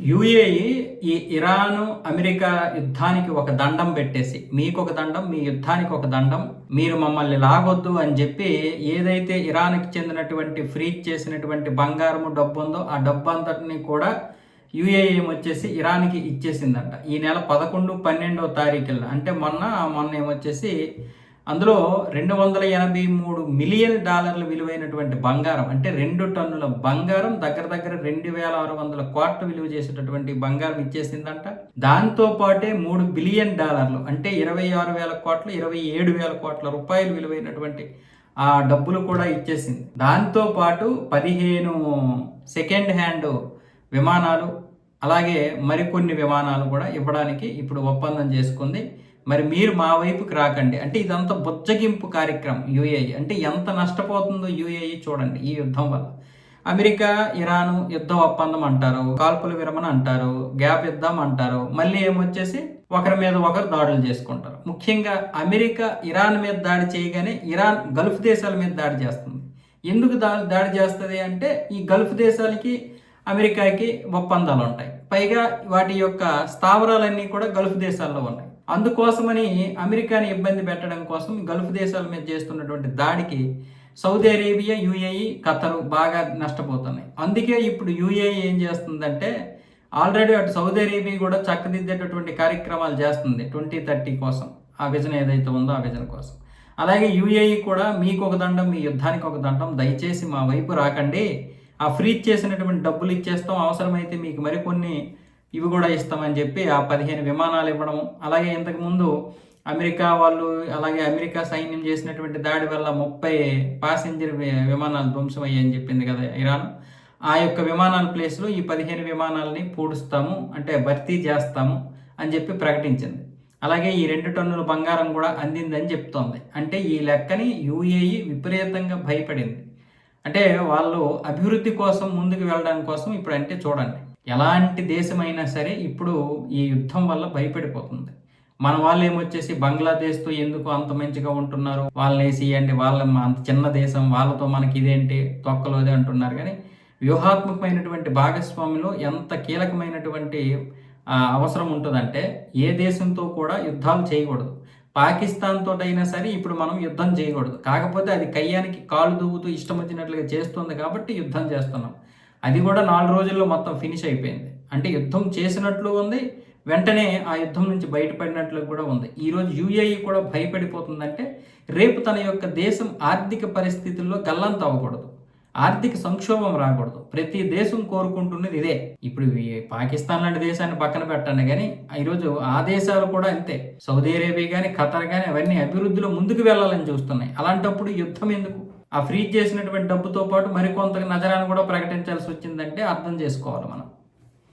UAE ఈ Iran America యుద్ధానికి ఒక దండం పెట్టేసి, మీకు ఒక దండం, మీ యుద్ధానికి ఒక దండం, మీరు మమ్మల్ని లాగొద్దు అని చెప్పి ఏదైతే ఇరాన్కి చెందినటువంటి ఫ్రీజ్ చేసినటువంటి బంగారము డబ్బు ఉందో ఆ డబ్బు అంతటిని కూడా యూఏఈ ఏమొచ్చేసి ఇరాన్కి ఇచ్చేసిందంట. ఈ నెల 11, 12వ తారీఖుల్లో, అంటే మొన్న ఏమొచ్చేసి అందులో $283 మిలియన్ విలువైనటువంటి బంగారం, అంటే 2 టన్నుల బంగారం, దగ్గర దగ్గర 2600 కోట్ల విలువ చేసేటటువంటి బంగారం ఇచ్చేసిందంట. దాంతో పాటే $3 బిలియన్, అంటే 26,000 కోట్లు, 27,000 కోట్ల రూపాయలు విలువైనటువంటి ఆ డబ్బులు కూడా ఇచ్చేసింది. దాంతో పాటు 15 సెకండ్ హ్యాండ్ విమానాలు, అలాగే మరికొన్ని విమానాలు కూడా ఇవ్వడానికి ఇప్పుడు ఒప్పందం చేసుకుంది. మరి మీరు మా వైపుకి రాకండి అంటే ఇదంతా బుజ్జగింపు కార్యక్రమం. యూఏఈ అంటే ఎంత నష్టపోతుందో యూఏఈ చూడండి ఈ యుద్ధం వల్ల. అమెరికా ఇరాను యుద్ధ ఒప్పందం అంటారు, కాల్పుల విరమణ అంటారు, గ్యాప్ యుద్ధం అంటారు, మళ్ళీ ఏమొచ్చేసి ఒకరి మీద ఒకరు దాడులు చేసుకుంటారు. ముఖ్యంగా అమెరికా ఇరాన్ మీద దాడి చేయగానే ఇరాన్ గల్ఫ్ దేశాల మీద దాడి చేస్తుంది. ఎందుకు దాడి చేస్తుంది అంటే ఈ గల్ఫ్ దేశాలకి అమెరికాకి ఒప్పందాలు ఉంటాయి, పైగా వాటి యొక్క స్థావరాలన్నీ కూడా గల్ఫ్ దేశాల్లో ఉన్నాయి. అందుకోసమని అమెరికాని ఇబ్బంది పెట్టడం కోసం గల్ఫ్ దేశాల మీద చేస్తున్నటువంటి దాడికి సౌదీ అరేబియా, యూఏఈ, ఖతర్ బాగా నష్టపోతున్నాయి. అందుకే ఇప్పుడు యూఏఈ ఏం చేస్తుందంటే ఆల్రెడీ అటు సౌదీ అరేబియా కూడా చక్కదిద్దేటటువంటి కార్యక్రమాలు చేస్తుంది 2030 కోసం, ఆ విజన్ ఏదైతే ఉందో ఆ విజన్ కోసం. అలాగే యూఏఈ కూడా మీకు ఒక దండం, మీ యుద్ధానికి ఒక దండం, దయచేసి మా వైపు రాకండి, ఆ ఫ్రీజ్ చేసినటువంటి డబ్బులు ఇచ్చేస్తాం, అవసరమైతే మీకు మరికొన్ని ఇవి కూడా ఇస్తామని చెప్పి ఆ 15 విమానాలు ఇవ్వడం. అలాగే ఇంతకుముందు అమెరికా వాళ్ళు, అలాగే అమెరికా సైన్యం చేసినటువంటి దాడి వల్ల 30 ప్యాసింజర్ విమానాలు ధ్వంసం అయ్యాయని చెప్పింది కదా ఇరాన్. ఆ యొక్క విమానాల ప్లేస్లో ఈ 15 విమానాలని పూడుస్తాము, అంటే భర్తీ చేస్తాము అని చెప్పి ప్రకటించింది. అలాగే ఈ 2 టన్నుల బంగారం కూడా అందిందని చెప్తోంది. అంటే ఈ లెక్కని యూఏఈ విపరీతంగా భయపడింది. అంటే వాళ్ళు అభివృద్ధి కోసం ముందుకు వెళ్ళడం కోసం ఇప్పుడు అంటే చూడండి, ఎలాంటి దేశమైనా సరే ఇప్పుడు ఈ యుద్ధం వల్ల భయపడిపోతుంది. మన వాళ్ళు ఏమొచ్చేసి బంగ్లాదేశ్తో ఎందుకు అంత మంచిగా ఉంటున్నారు, వాళ్ళని వేసియండి, వాళ్ళ అంత చిన్న దేశం, వాళ్ళతో మనకి ఇదేంటి తొక్కలోదే అంటున్నారు. కానీ వ్యూహాత్మకమైనటువంటి భాగస్వామిలో ఎంత కీలకమైనటువంటి అవసరం ఉంటుందంటే ఏ దేశంతో కూడా యుద్ధాలు చేయకూడదు. పాకిస్తాన్ తోటైనా సరే ఇప్పుడు మనం యుద్ధం చేయకూడదు, కాకపోతే అది కయ్యానికి కాలు దువ్వుతూ ఇష్టం వచ్చినట్లుగా చేస్తుంది కాబట్టి యుద్ధం చేస్తున్నాం. అది కూడా 4 రోజుల్లో మొత్తం ఫినిష్ అయిపోయింది. అంటే యుద్ధం చేసినట్లు ఉంది, వెంటనే ఆ యుద్ధం నుంచి బయటపడినట్లు కూడా ఉంది. ఈరోజు యూఏఈ కూడా భయపడిపోతుందంటే రేపు తన యొక్క దేశం ఆర్థిక పరిస్థితుల్లో గల్లంత అవ్వకూడదు, ఆర్థిక సంక్షోభం రాకూడదు. ప్రతి దేశం కోరుకుంటున్నది ఇదే. ఇప్పుడు పాకిస్తాన్ లాంటి దేశాన్ని పక్కన పెట్టండి, కానీ ఈరోజు ఆ దేశాలు కూడా అంతే. సౌదీ అరేబియా కానీ, ఖతర్ కానీ అవన్నీ అభివృద్ధిలో ముందుకు వెళ్ళాలని చూస్తున్నాయి. అలాంటప్పుడు యుద్ధం ఎందుకు? ఆ ఫ్రీజ్ చేసినటువంటి డబ్బుతో పాటు మరికొంత నజరాన్ని కూడా ప్రకటించాల్సి వచ్చిందంటే అర్థం చేసుకోవాలి మనం.